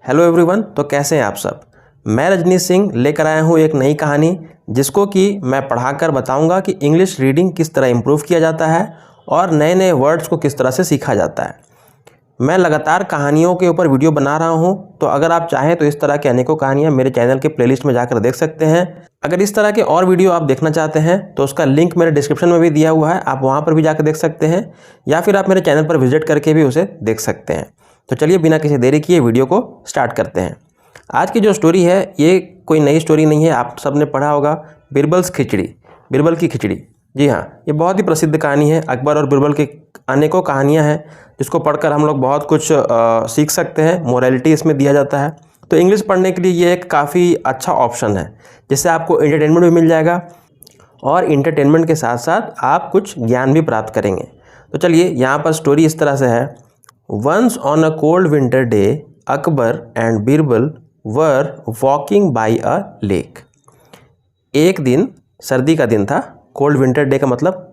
Hello everyone. तो कैसे हैं आप सब। मैं रजनीश सिंह लेकर आया हूँ एक नई कहानी जिसको कि मैं पढ़ाकर बताऊंगा कि इंग्लिश रीडिंग किस तरह इम्प्रूव किया जाता है और नए नए वर्ड्स को किस तरह से सीखा जाता है। मैं लगातार कहानियों के ऊपर वीडियो बना रहा हूँ, तो अगर आप चाहें तो इस तरह की अनेकों कहानियाँ मेरे चैनल के प्लेलिस्ट में जाकर देख सकते हैं। अगर इस तरह के और वीडियो आप देखना चाहते हैं तो उसका लिंक मेरे डिस्क्रिप्शन में भी दिया हुआ है, आप वहाँ पर भी जाकर देख सकते हैं, या फिर आप मेरे चैनल पर विजिट करके भी उसे देख सकते हैं। तो चलिए बिना किसी देरी किए वीडियो को स्टार्ट करते हैं। आज की जो स्टोरी है ये कोई नई स्टोरी नहीं है, आप सब ने पढ़ा होगा बिरबल्स खिचड़ी, बिरबल की खिचड़ी। जी हाँ, ये बहुत ही प्रसिद्ध कहानी है। अकबर और बिरबल की अनेकों कहानियाँ हैं जिसको पढ़कर हम लोग बहुत कुछ सीख सकते हैं, मोरालिटी इसमें दिया जाता है। तो इंग्लिश पढ़ने के लिए ये एक काफ़ी अच्छा ऑप्शन है, जिससे आपको एंटरटेनमेंट भी मिल जाएगा और एंटरटेनमेंट के साथ साथ आप कुछ ज्ञान भी प्राप्त करेंगे। तो चलिए यहाँ पर स्टोरी इस तरह से है। Once on a cold winter day Akbar and Birbal were walking by a lake. एक दिन सर्दी का दिन था। कोल्ड विंटर डे का मतलब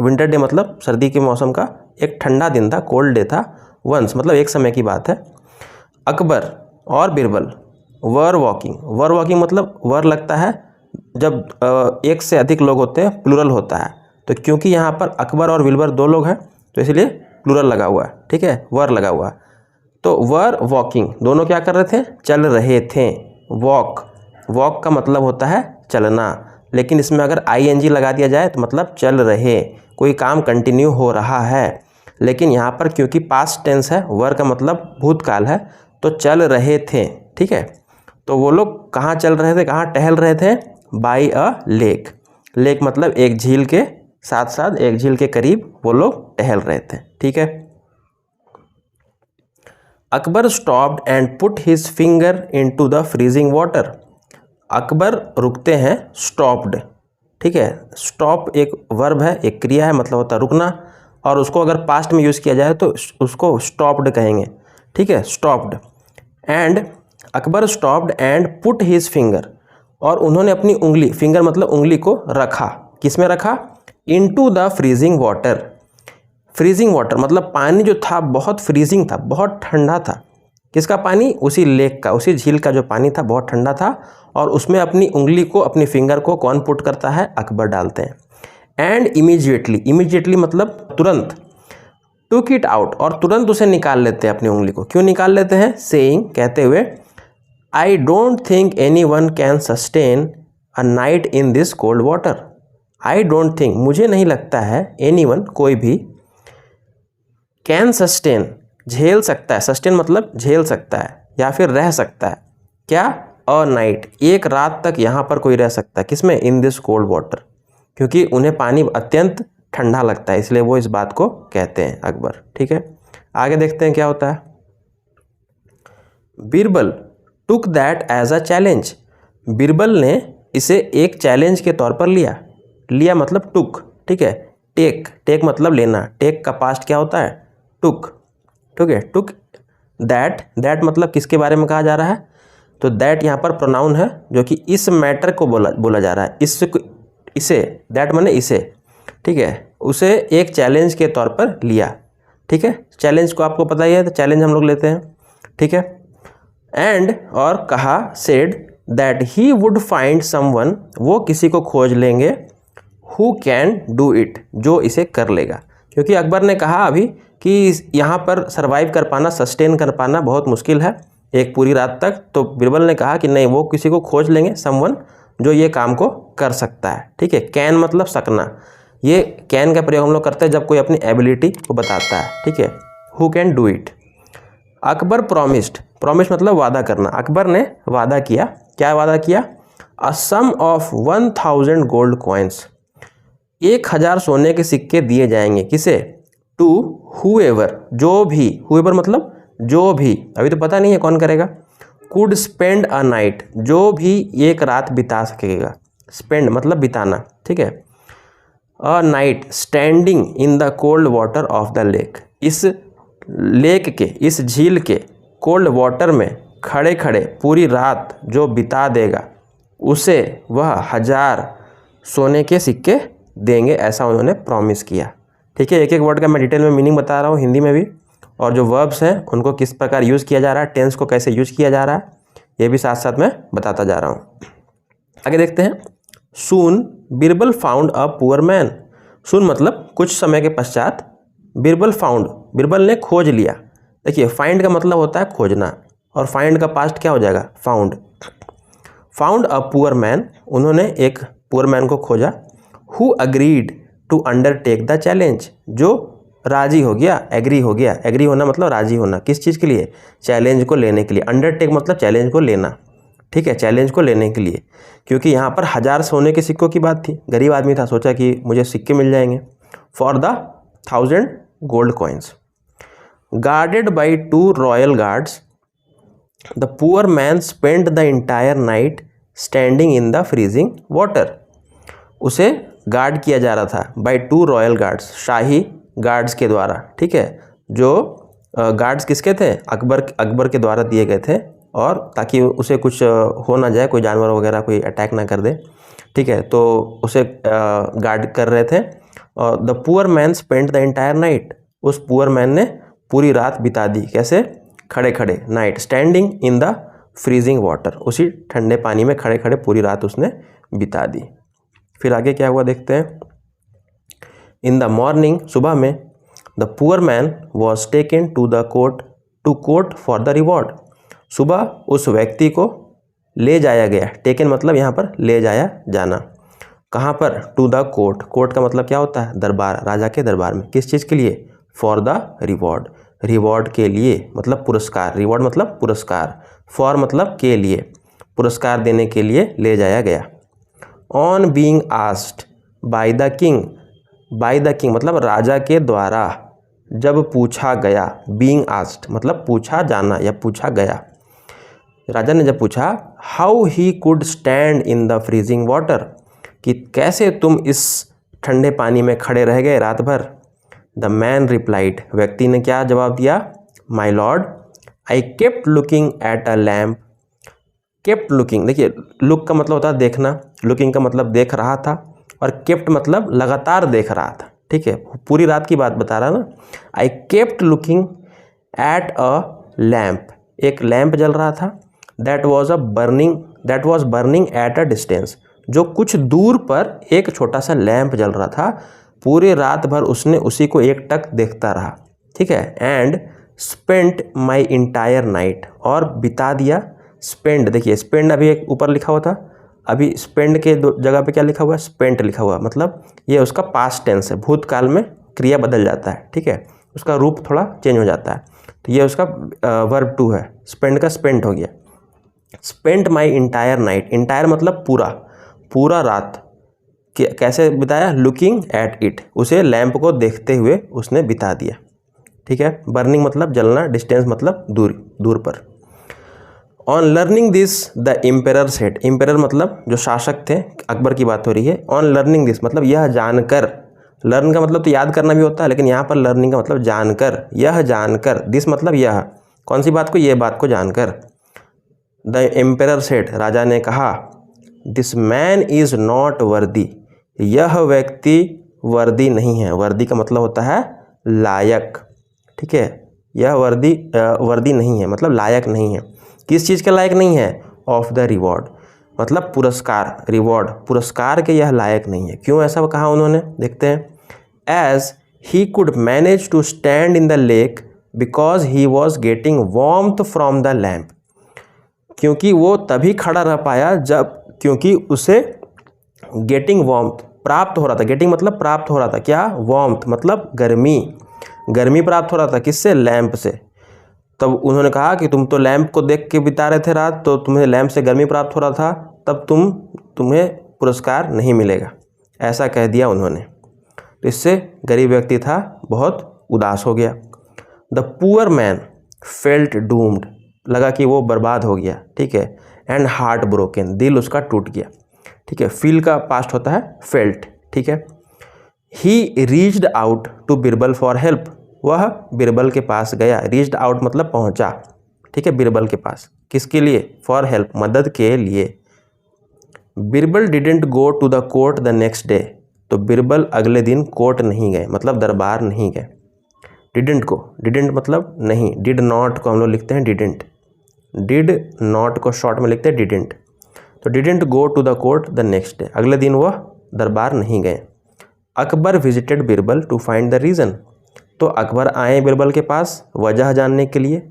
विंटर डे मतलब सर्दी के मौसम का एक ठंडा दिन था, कोल्ड डे था। वंस मतलब एक समय की बात है। अकबर और बीरबल वर वॉकिंग मतलब वर लगता है जब एक से अधिक लोग होते हैं, प्लूरल होता है। तो क्योंकि यहाँ पर अकबर और बीरबल दो लोग हैं तो इसलिए प्लूरल लगा हुआ है, ठीक है, वर लगा हुआ। तो वर वॉकिंग दोनों क्या कर रहे थे, चल रहे थे। वॉक का मतलब होता है चलना, लेकिन इसमें अगर ING लगा दिया जाए तो मतलब चल रहे, कोई काम कंटिन्यू हो रहा है। लेकिन यहाँ पर क्योंकि पास्ट टेंस है, वर का मतलब भूतकाल है, तो चल रहे थे, ठीक है। तो वो लोग कहाँ चल रहे थे, कहाँ टहल रहे थे, बाई अ लेक। लेक मतलब एक झील के साथ साथ, एक झील के करीब वो लोग टहल रहे थे, ठीक है। Akbar stopped and put his finger into the freezing water. Akbar रुकते हैं, स्टॉप्ड, ठीक है। स्टॉप एक वर्ब है, एक क्रिया है, मतलब होता है रुकना, और उसको अगर पास्ट में यूज़ किया जाए तो उसको स्टॉप्ड कहेंगे, ठीक है, stopped. And Akbar stopped and put his finger, और उन्होंने अपनी उंगली, फिंगर मतलब उंगली को रखा, किस में रखा, into the freezing water. Freezing water मतलब पानी जो था बहुत फ्रीजिंग था, बहुत ठंडा था। किसका पानी, उसी लेक का, उसी झील का जो पानी था बहुत ठंडा था, और उसमें अपनी उंगली को, अपनी फिंगर को कौन पुट करता है, अकबर डालते हैं। एंड इमीडिएटली मतलब तुरंत, टुक इट आउट, और तुरंत उसे निकाल लेते हैं अपनी उंगली को। क्यों निकाल लेते हैं, सेइंग कहते हुए, I don't think any one can sustain a night in this cold water. I don't think मुझे नहीं लगता है, एनी वन कोई भी, कैन सस्टेन झेल सकता है, सस्टेन मतलब झेल सकता है या फिर रह सकता है, क्या, अ नाइट एक रात तक यहाँ पर कोई रह सकता है, किसमें, इन दिस कोल्ड वाटर, क्योंकि उन्हें पानी अत्यंत ठंडा लगता है, इसलिए वो इस बात को कहते हैं अकबर, ठीक है। आगे देखते हैं क्या होता है। Birbal took that as a challenge. Birbal ने इसे एक चैलेंज के तौर पर लिया मतलब टुक, ठीक है। टेक मतलब लेना, टेक का पास्ट क्या होता है, टुक, ठीक है। टुक दैट मतलब किसके बारे में कहा जा रहा है, तो दैट यहाँ पर प्रोनाउन है जो कि इस मैटर को बोला जा रहा है, इसे, दैट माने इसे, ठीक है, उसे एक चैलेंज के तौर पर लिया, ठीक है। चैलेंज को आपको पता ही है, तो चैलेंज हम लोग लेते हैं, ठीक है। एंड और कहा, said that he would find someone, वो किसी को खोज लेंगे, हु कैन डू इट, जो इसे कर लेगा। क्योंकि अकबर ने कहा अभी कि यहाँ पर सरवाइव कर पाना, सस्टेन कर पाना बहुत मुश्किल है एक पूरी रात तक, तो बीरबल ने कहा कि नहीं, वो किसी को खोज लेंगे, समवन जो ये काम को कर सकता है, ठीक है। कैन मतलब सकना, ये कैन का प्रयोग हम लोग करते हैं जब कोई अपनी एबिलिटी को बताता है, ठीक है, who can do it. Akbar promise मतलब वादा करना, अकबर ने वादा किया, क्या वादा किया, अ सम ऑफ 1000 गोल्ड कॉइन्स, 1000 सोने के सिक्के दिए जाएंगे, किसे, टू हुएवर, जो भी, हुएवर मतलब जो भी, अभी तो पता नहीं है कौन करेगा, कुड स्पेंड अ नाइट, जो भी एक रात बिता सकेगा, स्पेंड मतलब बिताना, ठीक है, a night standing in the cold water of the lake, इस लेक के, इस झील के कोल्ड वाटर में खड़े खड़े पूरी रात जो बिता देगा, उसे वह 1000 सोने के सिक्के देंगे, ऐसा उन्होंने प्रॉमिस किया, ठीक है। एक एक वर्ड का मैं डिटेल में मीनिंग बता रहा हूँ हिंदी में भी। और जो वर्ब्स हैं उनको किस प्रकार यूज़ किया जा रहा है, टेंस को कैसे यूज किया जा रहा है, ये भी साथ साथ मैं बताता जा रहा हूँ। आगे देखते हैं। Soon Birbal found a poor man. Soon मतलब कुछ समय के पश्चात, बीरबल फाउंड बीरबल ने खोज लिया। देखिए फाइंड का मतलब होता है खोजना, और फाइंड का पास्ट क्या हो जाएगा, found. Found a poor man, उन्होंने एक पुअर मैन को खोजा। Who agreed to undertake the challenge, जो राजी हो गया, एग्री हो गया। एग्री होना मतलब राजी होना, किस चीज़ के लिए, चैलेंज को लेने के लिए। अंडरटेक मतलब चैलेंज को लेना, ठीक है, चैलेंज को लेने के लिए। क्योंकि यहाँ पर 1000 सोने के सिक्कों की बात थी, गरीब आदमी था, सोचा कि मुझे सिक्के मिल जाएंगे। For the 1000 gold coins. Guarded by 2 royal guards, the poor man spend the entire night standing in the freezing water. उसे गार्ड किया जा रहा था by 2 royal guards, shahi guards के द्वारा, ठीक है। जो गार्ड्स किसके थे, अकबर के द्वारा दिए गए थे, और ताकि उसे कुछ हो ना जाए, कोई जानवर वगैरह कोई अटैक ना कर दे, ठीक है। तो उसे गार्ड कर रहे थे। और the poor man spend the entire night, उस पुअर मैन ने पूरी रात बिता दी, कैसे, खड़े खड़े, night standing in the freezing water, उसी ठंडे पानी में खड़े खड़े पूरी रात उसने बिता दी। फिर आगे क्या हुआ देखते हैं। इन द मॉर्निंग, सुबह में, the poor man was taken to the court for the reward. सुबह उस व्यक्ति को ले जाया गया, टेकन मतलब यहाँ पर ले जाया जाना, कहाँ पर, टू द कोर्ट। कोर्ट का मतलब क्या होता है, दरबार, राजा के दरबार में। किस चीज़ के लिए, फॉर द रिवॉर्ड, रिवॉर्ड के लिए मतलब पुरस्कार, रिवॉर्ड मतलब पुरस्कार, फॉर मतलब के लिए, पुरस्कार देने के लिए ले जाया गया। On being asked by the king, by the king मतलब राजा के द्वारा जब पूछा गया, बीइंग आस्क्ड मतलब पूछा जाना या पूछा गया। राजा ने जब पूछा, how he could stand in the freezing water, कि कैसे तुम इस ठंडे पानी में खड़े रह गए रात भर। द मैन रिप्लाइड, व्यक्ति ने क्या जवाब दिया, my lord I kept looking at a lamp. Kept looking, देखिए लुक का मतलब होता है देखना, लुकिंग का मतलब देख रहा था, और केप्ट मतलब लगातार देख रहा था, ठीक है, पूरी रात की बात बता रहा ना। I kept looking at a lamp, एक लैम्प जल रहा था। That was burning at a distance, जो कुछ दूर पर एक छोटा सा लैम्प जल रहा था। पूरी रात भर उसने उसी को एकटक देखता रहा, ठीक है। And spent my entire night, और बिता दिया, स्पेंड, देखिए स्पेंड अभी एक ऊपर लिखा हुआ था, अभी स्पेंड के जगह पे क्या लिखा हुआ है, स्पेंट लिखा हुआ, मतलब ये उसका पास्ट टेंस है, भूतकाल में क्रिया बदल जाता है, ठीक है, उसका रूप थोड़ा चेंज हो जाता है। तो ये उसका वर्ब टू है, स्पेंड का स्पेंट हो गया। Spent my entire night, entire मतलब पूरा रात कैसे बिताया, लुकिंग एट इट, उसे लैंप को देखते हुए उसने बिता दिया, ठीक है। बर्निंग मतलब जलना, डिस्टेंस मतलब दूर पर। On learning this the emperor said, emperor मतलब जो शासक थे, अकबर की बात हो रही है। ऑन लर्निंग दिस मतलब यह जानकर, लर्न का मतलब तो याद करना भी होता है, लेकिन यहाँ पर लर्निंग का मतलब जानकर, यह जानकर, दिस मतलब यह, कौन सी बात को, यह बात को जानकर। द एम्पेरर सेड, राजा ने कहा, this man is not worthy, यह व्यक्ति वर्दी नहीं है, वर्दी का मतलब होता है लायक, ठीक है, यह वर्दी नहीं है मतलब लायक नहीं है। किस चीज़ के लायक नहीं है, ऑफ द रिवॉर्ड मतलब पुरस्कार, रिवॉर्ड पुरस्कार के यह लायक नहीं है। क्यों ऐसा कहा उन्होंने, देखते हैं। As he could manage to stand in the lake because he was getting warmth from the lamp, क्योंकि वो तभी खड़ा रह पाया जब, क्योंकि उसे गेटिंग वार्मथ प्राप्त हो रहा था, गेटिंग मतलब प्राप्त हो रहा था, क्या, वार्मथ मतलब गर्मी प्राप्त हो रहा था, किससे, लैंप से। तब उन्होंने कहा कि तुम तो लैंप को देख के बिता रहे थे रात, तो तुम्हें लैंप से गर्मी प्राप्त हो रहा था, तब तुम्हें पुरस्कार नहीं मिलेगा, ऐसा कह दिया उन्होंने। तो इससे गरीब व्यक्ति था बहुत उदास हो गया। The poor man felt doomed, लगा कि वो बर्बाद हो गया, ठीक है। एंड हार्ट ब्रोकन, दिल उसका टूट गया, ठीक है। फील का पास्ट होता है फेल्ट, ठीक है। He reached out to Birbal for help, वह बिरबल के पास गया, रीच्ड आउट मतलब पहुंचा, ठीक है, बिरबल के पास, किसके लिए, फॉर हेल्प मदद के लिए। Birbal didn't go to the court the next day, तो बिरबल अगले दिन कोर्ट नहीं गए मतलब दरबार नहीं गए। डिडेंट को, डिडेंट मतलब नहीं, डिड नॉट को हम लोग लिखते हैं डिडेंट, डिड नॉट को शॉर्ट में लिखते हैं डिडेंट। तो didn't go to the court the next day, अगले दिन वह दरबार नहीं गए। Akbar visited Birbal to find the reason, तो अकबर आए बिरबल के पास वजह जानने के लिए,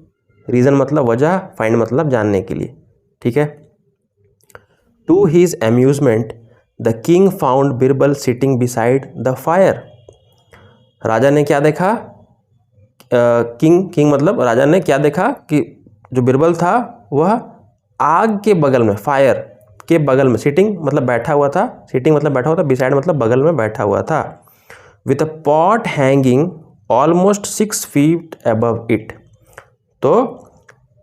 रीज़न मतलब वजह, फाइंड मतलब जानने के लिए, ठीक है। To his amusement the king found Birbal sitting beside the fire, राजा ने क्या देखा, किंग मतलब राजा ने क्या देखा कि जो बिरबल था वह आग के बगल में, फायर के बगल में, सिटिंग मतलब बैठा हुआ था, सिटिंग मतलब बैठा हुआ था, बिसाइड मतलब बगल में बैठा हुआ था, with a pot hanging almost 6 feet above it, तो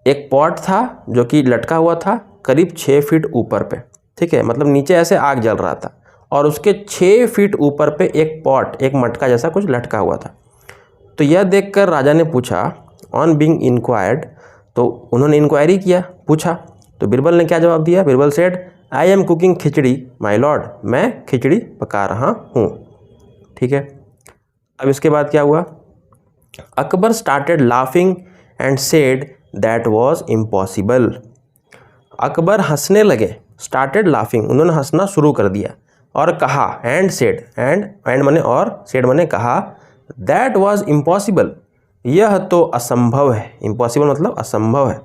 एक पॉट था जो कि लटका हुआ था करीब 6 फीट ऊपर पे, ठीक है, मतलब नीचे ऐसे आग जल रहा था और उसके 6 फीट ऊपर पे एक पॉट, एक मटका जैसा कुछ लटका हुआ था। तो यह देखकर राजा ने पूछा, ऑन बीइंग इंक्वायर्ड, तो उन्होंने इंक्वायरी किया, पूछा, तो बिरबल ने क्या जवाब दिया, Birbal said I am cooking khichdi my Lord, मैं खिचड़ी पका रहा हूँ, ठीक है। अब इसके बाद क्या हुआ, Akbar started laughing and said that was impossible, Akbar हंसने लगे, स्टार्टेड लाफिंग, उन्होंने हंसना शुरू कर दिया और कहा, एंड सेड, एंड मने और, सेड मने कहा, दैट वाज इम्पॉसिबल, यह तो असंभव है, इम्पॉसिबल मतलब असंभव है।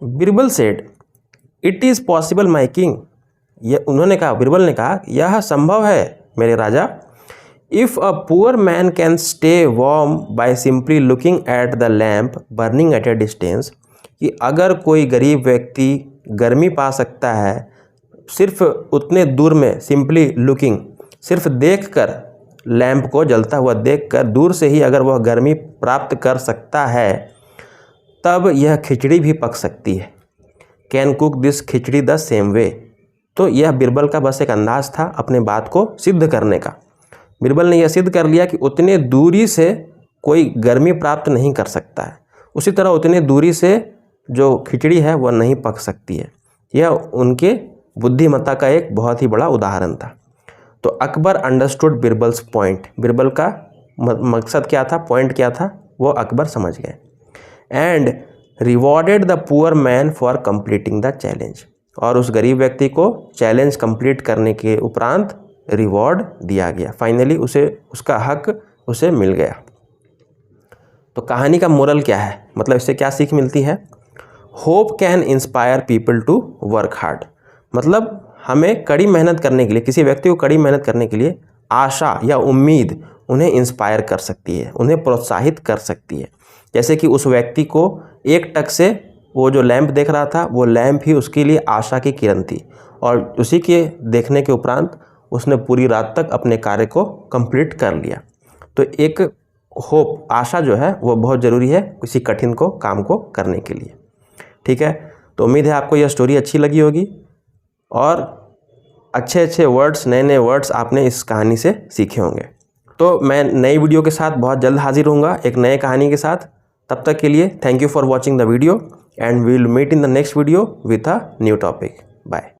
Birbal said it is possible my king, यह उन्होंने कहा, बिरबल ने कहा यह संभव है मेरे राजा। If a poor man can stay warm by simply looking at the lamp burning at a distance, कि अगर कोई गरीब व्यक्ति गर्मी पा सकता है सिर्फ उतने दूर में, सिंपली लुकिंग, सिर्फ देखकर, लैंप को जलता हुआ देखकर दूर से ही अगर वह गर्मी प्राप्त कर सकता है, तब यह खिचड़ी भी पक सकती है। Can cook this khichdi the same way, तो यह बिरबल का बस एक अंदाज था अपने बात को सिद्ध करने का। बिरबल ने यह सिद्ध कर लिया कि उतने दूरी से कोई गर्मी प्राप्त नहीं कर सकता है, उसी तरह उतने दूरी से जो खिचड़ी है वह नहीं पक सकती है। यह उनके बुद्धिमत्ता का एक बहुत ही बड़ा उदाहरण था। तो अकबर अंडरस्टूड बिरबल्स पॉइंट, बिरबल का मकसद क्या था, पॉइंट क्या था, वो अकबर समझ गए। And rewarded the poor man for completing the challenge, और उस गरीब व्यक्ति को चैलेंज कंप्लीट करने के उपरांत रिवॉर्ड दिया गया, फाइनली उसे उसका हक उसे मिल गया। तो कहानी का मोरल क्या है, मतलब इससे क्या सीख मिलती है, hope can inspire people to work hard, मतलब हमें कड़ी मेहनत करने के लिए, किसी व्यक्ति को कड़ी मेहनत करने के लिए आशा या उम्मीद उन्हें इंस्पायर कर सकती है, उन्हें प्रोत्साहित कर सकती है। जैसे कि उस व्यक्ति को एक टक से वो जो लैंप देख रहा था, वो लैंप ही उसके लिए आशा की किरण थी, और उसी के देखने के उपरांत उसने पूरी रात तक अपने कार्य को कंप्लीट कर लिया। तो एक होप, आशा जो है वो बहुत ज़रूरी है किसी कठिन को काम को करने के लिए, ठीक है। तो उम्मीद है आपको यह स्टोरी अच्छी लगी होगी और अच्छे अच्छे वर्ड्स, नए नए वर्ड्स आपने इस कहानी से सीखे होंगे। तो मैं नई वीडियो के साथ बहुत जल्द हाजिर होऊंगा एक नए कहानी के साथ। तब तक के लिए thank you for watching the video and we will meet in the next video with a new topic. Bye.